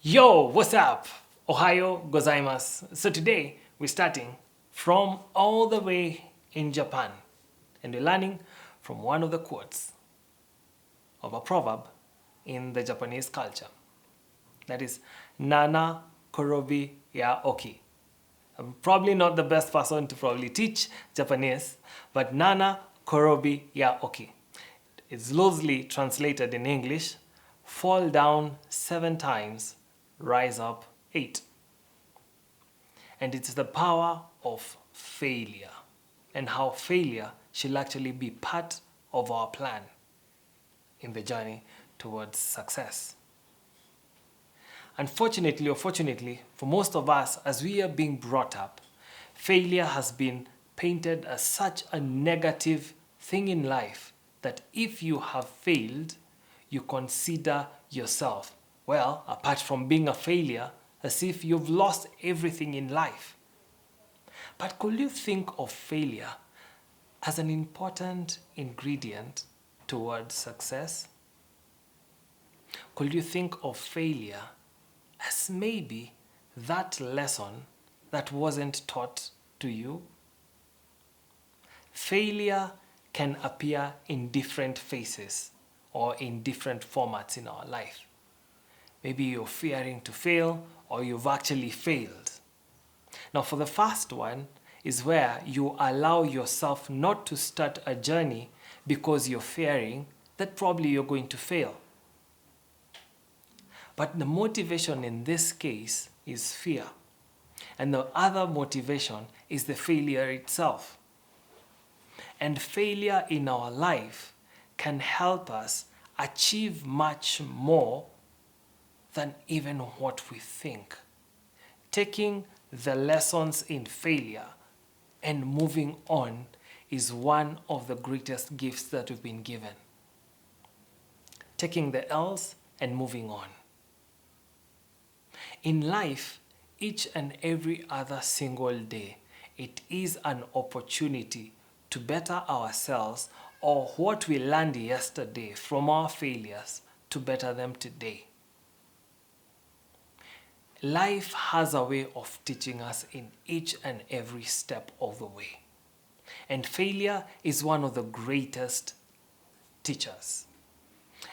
Yo, what's up? Ohio gozaimasu. So today we're starting from all the way in Japan and we're learning from one of the quotes of a proverb in the Japanese culture. That is Nana Korobi ya Oki. I'm probably not the best person to probably teach Japanese, but Nana Korobi ya Oki. It's loosely translated in English, fall down 7 times, rise up 8. And it's the power of failure and how failure should actually be part of our plan in the journey towards success. Unfortunately or fortunately, for most of us, as we are being brought up, failure has been painted as such a negative thing in life that if you have failed, you consider yourself, well, apart from being a failure, as if you've lost everything in life. But could you think of failure as an important ingredient towards success? Could you think of failure as maybe that lesson that wasn't taught to you? Failure can appear in different phases or in different formats in our life. Maybe you're fearing to fail or you've actually failed. Now, for the first one is where you allow yourself not to start a journey because you're fearing that probably you're going to fail. But the motivation in this case is fear. And the other motivation is the failure itself. And failure in our life can help us achieve much more than even what we think. Taking the lessons in failure and moving on is one of the greatest gifts that we've been given. Taking the L's and moving on. In life, each and every other single day, it is an opportunity to better ourselves or what we learned yesterday from our failures to better them today. Life has a way of teaching us in each and every step of the way. And failure is one of the greatest teachers.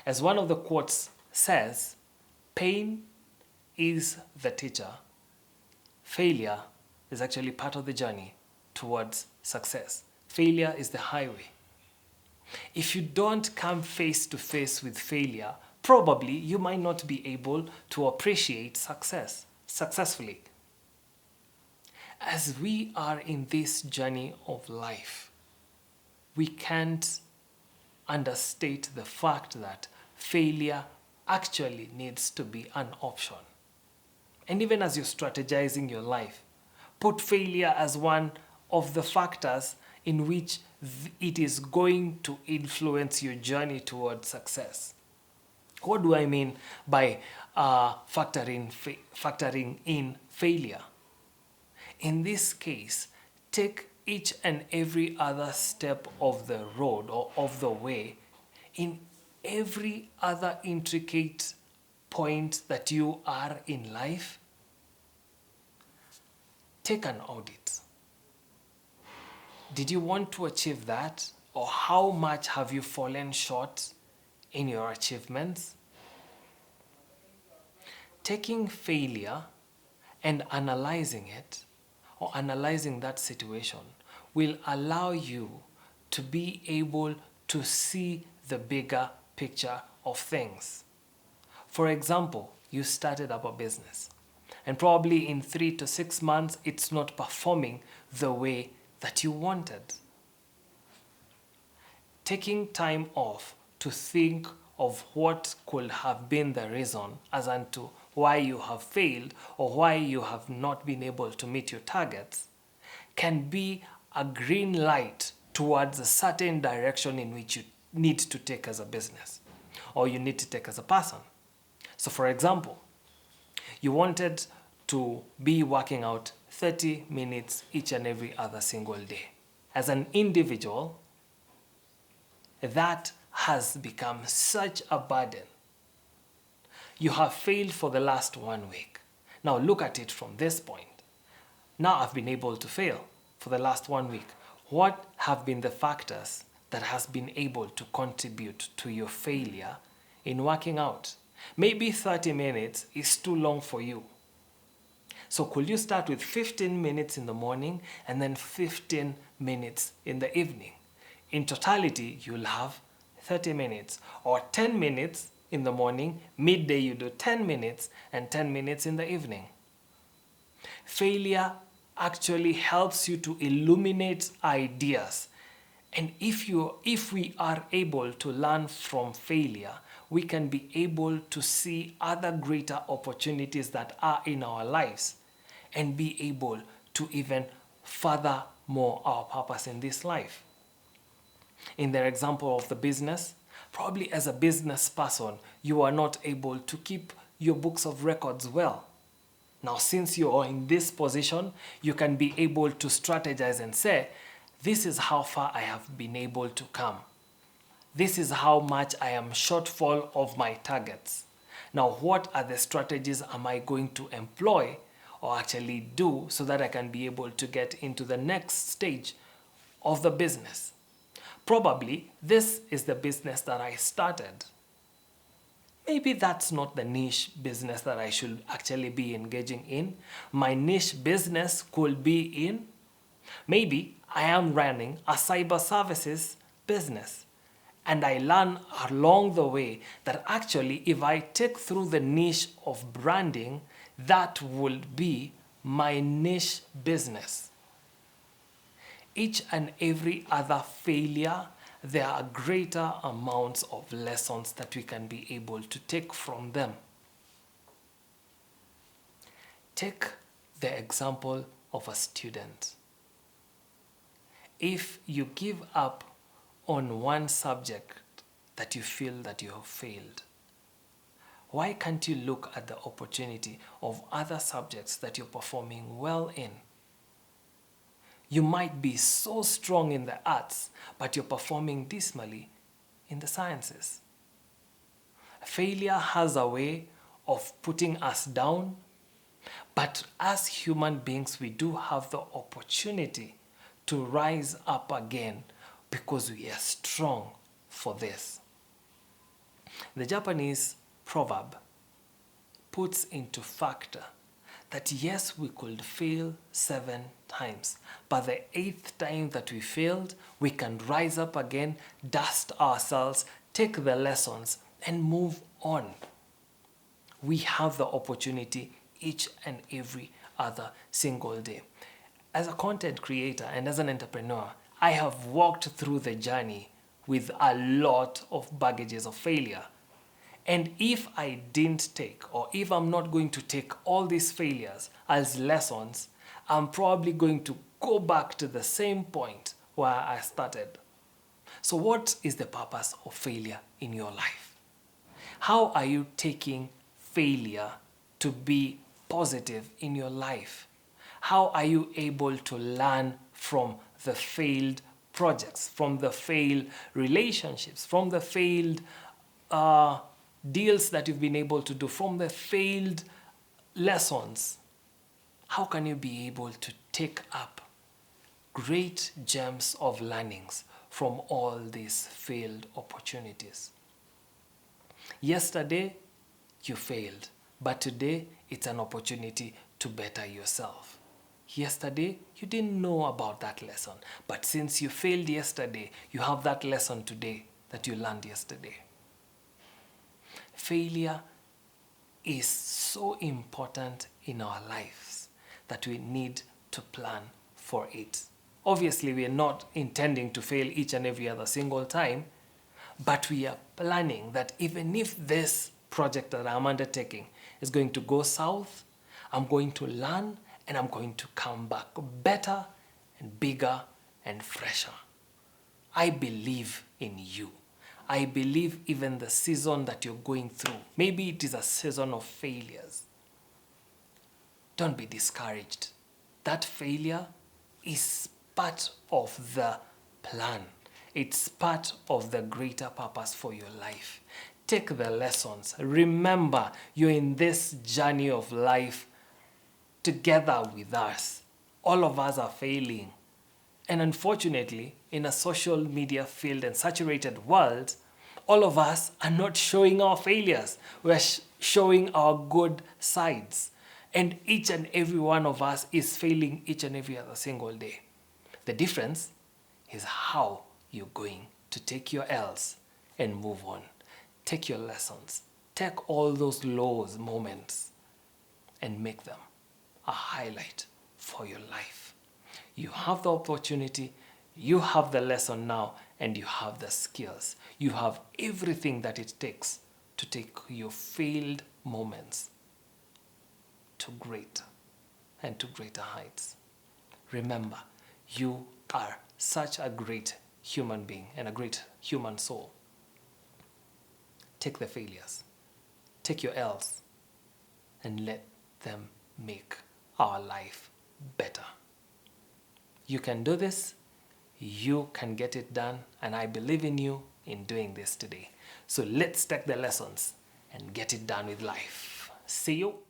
As one of the quotes says, pain is the teacher. Failure is actually part of the journey towards success. Failure is the highway. If you don't come face to face with failure, probably you might not be able to appreciate success successfully. As we are in this journey of life, we can't understate the fact that failure actually needs to be an option. And even as you're strategizing your life, put failure as one of the factors in which it is going to influence your journey towards success. What do I mean by factoring in failure? In this case, take each and every other step of the road or of the way in every other intricate point that you are in life. Take an audit. Did you want to achieve that? Or how much have you fallen short in your achievements? Taking failure and analyzing it, or analyzing that situation, will allow you to be able to see the bigger picture of things. For example, you started up a business, and probably in 3 to 6 months, it's not performing the way that you wanted. Taking time off to think of what could have been the reason as unto why you have failed or why you have not been able to meet your targets can be a green light towards a certain direction in which you need to take as a business or you need to take as a person. So for example, you wanted to be working out 30 minutes each and every other single day. As an individual, that has become such a burden. You have failed for the last 1 week. Now look at it from this point. Now I've been able to fail for the last 1 week. What have been the factors that has been able to contribute to your failure in working out? Maybe 30 minutes is too long for you. So could you start with 15 minutes in the morning and then 15 minutes in the evening? In totality, you'll have 30 minutes, or 10 minutes in the morning, midday you do 10 minutes, and 10 minutes in the evening. Failure actually helps you to illuminate ideas. And if we are able to learn from failure, we can be able to see other greater opportunities that are in our lives and be able to even further more our purpose in this life. In the example of the business, probably as a business person, you are not able to keep your books of records well. Now, since you are in this position, you can be able to strategize and say, this is how far I have been able to come. This is how much I am shortfall of my targets. Now, what are the strategies am I going to employ or actually do so that I can be able to get into the next stage of the business? Probably this is the business that I started. Maybe that's not the niche business that I should actually be engaging in. My niche business could be in, maybe I am running a cyber services business. And I learn along the way that actually if I take through the niche of branding, that will be my niche business. Each and every other failure, there are greater amounts of lessons that we can be able to take from them. Take the example of a student. If you give up on one subject that you feel that you have failed, why can't you look at the opportunity of other subjects that you're performing well in? You might be so strong in the arts, but you're performing dismally in the sciences. Failure has a way of putting us down, but as human beings, we do have the opportunity to rise up again because we are strong for this. The Japanese proverb puts into factor that yes, we could fail 7 times, but the 8th time that we failed, we can rise up again, dust ourselves, take the lessons, and move on. We have the opportunity each and every other single day. As a content creator and as an entrepreneur, I have walked through the journey with a lot of baggages of failure. And if I didn't take, or if I'm not going to take all these failures as lessons, I'm probably going to go back to the same point where I started. So what is the purpose of failure in your life? How are you taking failure to be positive in your life? How are you able to learn from the failed projects, from the failed relationships, from the failed deals that you've been able to do, from the failed lessons? How can you be able to take up great gems of learnings from all these failed opportunities? Yesterday, you failed, but today it's an opportunity to better yourself. Yesterday, you didn't know about that lesson, but since you failed yesterday, you have that lesson today that you learned yesterday. Failure is so important in our lives that we need to plan for it. Obviously, we are not intending to fail each and every other single time, but we are planning that even if this project that I'm undertaking is going to go south, I'm going to learn and I'm going to come back better and bigger and fresher. I believe in you. I believe even the season that you're going through, maybe it is a season of failures. Don't be discouraged. That failure is part of the plan. It's part of the greater purpose for your life. Take the lessons. Remember, you're in this journey of life together with us. All of us are failing. And unfortunately, in a social media filled and saturated world, all of us are not showing our failures. We're showing our good sides. And each and every one of us is failing each and every other single day. The difference is how you're going to take your L's and move on. Take your lessons. Take all those lows moments and make them a highlight for your life. You have the opportunity, you have the lesson now, and you have the skills. You have everything that it takes to take your failed moments to greater and to greater heights. Remember, you are such a great human being and a great human soul. Take the failures, take your L's, and let them make our life better. You can do this, you can get it done, and I believe in you in doing this today. So let's take the lessons and get it done with life. See you.